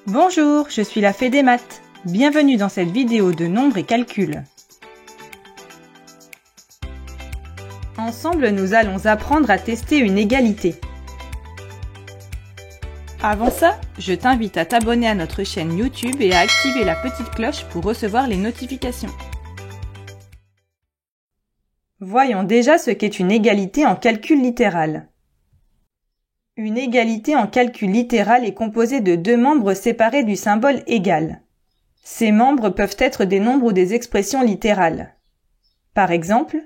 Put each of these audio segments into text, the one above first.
Bonjour, je suis la Fée des maths. Bienvenue dans cette vidéo de nombres et calculs. Ensemble, nous allons apprendre à tester une égalité. Avant ça, je t'invite à t'abonner à notre chaîne YouTube et à activer la petite cloche pour recevoir les notifications. Voyons déjà ce qu'est une égalité en calcul littéral. Une égalité en calcul littéral est composée de deux membres séparés du symbole égal. Ces membres peuvent être des nombres ou des expressions littérales. Par exemple,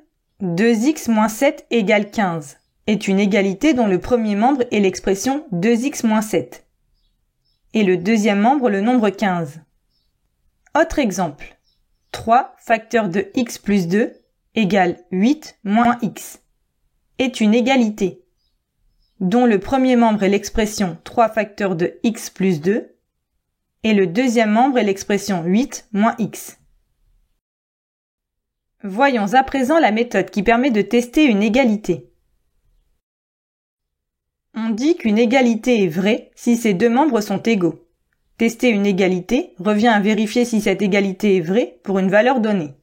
2x moins 7 égale 15 est une égalité dont le premier membre est l'expression 2x moins 7 et le deuxième membre le nombre 15. Autre exemple, 3 facteur de x plus 2 égale 8 moins x est une égalité dont le premier membre est l'expression 3 facteur de x plus 2 et le deuxième membre est l'expression 8 moins x. Voyons à présent la méthode qui permet de tester une égalité. On dit qu'une égalité est vraie si ses deux membres sont égaux. Tester une égalité revient à vérifier si cette égalité est vraie pour une valeur donnée.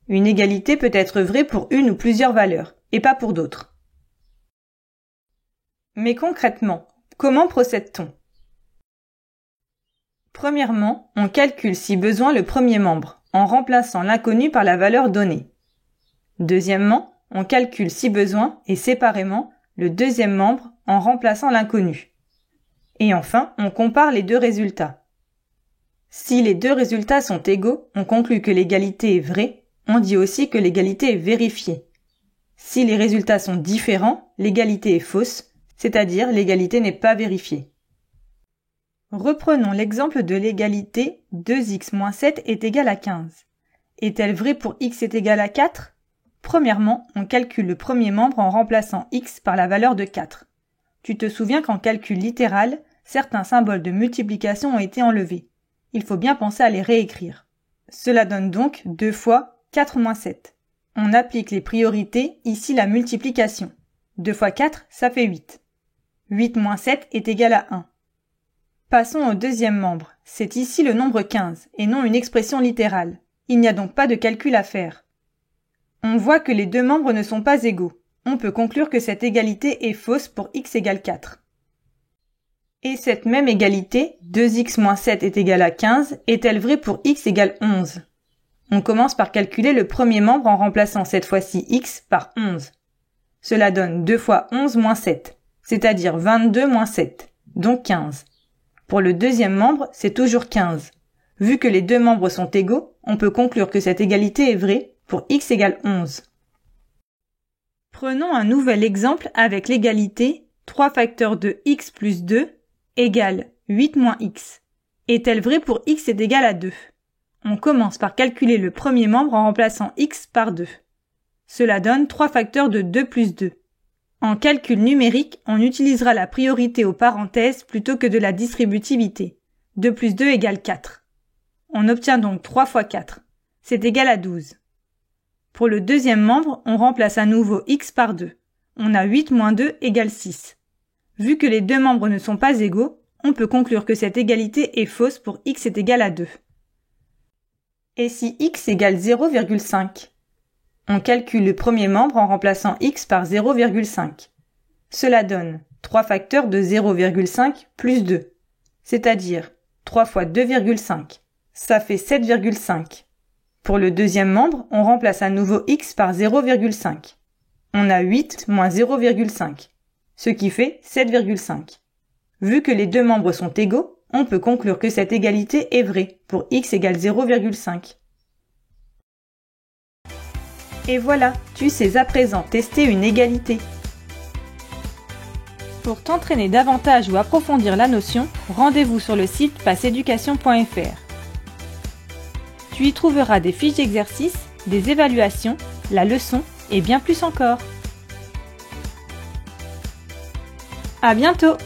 Une égalité peut être vraie pour une ou plusieurs valeurs, et pas pour d'autres. Mais concrètement, comment procède-t-on? Premièrement, on calcule si besoin le premier membre, en remplaçant l'inconnu par la valeur donnée. Deuxièmement, on calcule si besoin, et séparément, le deuxième membre en remplaçant l'inconnu. Et enfin, on compare les deux résultats. Si les deux résultats sont égaux, on conclut que l'égalité est vraie, on dit aussi que l'égalité est vérifiée. Si les résultats sont différents, l'égalité est fausse, c'est-à-dire l'égalité n'est pas vérifiée. Reprenons l'exemple de l'égalité 2x moins 7 est égal à 15. Est-elle vraie pour x est égal à 4? Premièrement, on calcule le premier membre en remplaçant x par la valeur de 4. Tu te souviens qu'en calcul littéral, certains symboles de multiplication ont été enlevés. Il faut bien penser à les réécrire. Cela donne donc 2 fois 4 moins 7. On applique les priorités, ici la multiplication. 2 fois 4, ça fait 8. 8 moins 7 est égal à 1. Passons au deuxième membre. C'est ici le nombre 15, et non une expression littérale. Il n'y a donc pas de calcul à faire. On voit que les deux membres ne sont pas égaux. On peut conclure que cette égalité est fausse pour x égale 4. Et cette même égalité, 2x moins 7 est égal à 15, est-elle vraie pour x égale 11? On commence par calculer le premier membre en remplaçant cette fois-ci x par 11. Cela donne 2 fois 11 moins 7, c'est-à-dire 22 moins 7, donc 15. Pour le deuxième membre, c'est toujours 15. Vu que les deux membres sont égaux, on peut conclure que cette égalité est vraie pour x égale 11. Prenons un nouvel exemple avec l'égalité 3 facteur de x plus 2 égale 8 moins x. Est-elle vraie pour x est égal à 2? On commence par calculer le premier membre en remplaçant x par 2. Cela donne 3 facteurs de 2 plus 2. En calcul numérique, on utilisera la priorité aux parenthèses plutôt que de la distributivité. 2 plus 2 égale 4. On obtient donc 3 fois 4. C'est égal à 12. Pour le deuxième membre, on remplace à nouveau x par 2. On a 8 moins 2 égale 6. Vu que les deux membres ne sont pas égaux, on peut conclure que cette égalité est fausse pour x est égal à 2. Et si x égale 0,5? On calcule le premier membre en remplaçant x par 0,5. Cela donne 3 facteurs de 0,5 plus 2, c'est-à-dire 3 fois 2,5. Ça fait 7,5. Pour le deuxième membre, on remplace à nouveau x par 0,5. On a 8 moins 0,5, ce qui fait 7,5. Vu que les deux membres sont égaux, on peut conclure que cette égalité est vraie pour x égale 0,5. Et voilà, tu sais à présent tester une égalité. Pour t'entraîner davantage ou approfondir la notion, rendez-vous sur le site passeeducation.fr. Tu y trouveras des fiches d'exercices, des évaluations, la leçon et bien plus encore. À bientôt!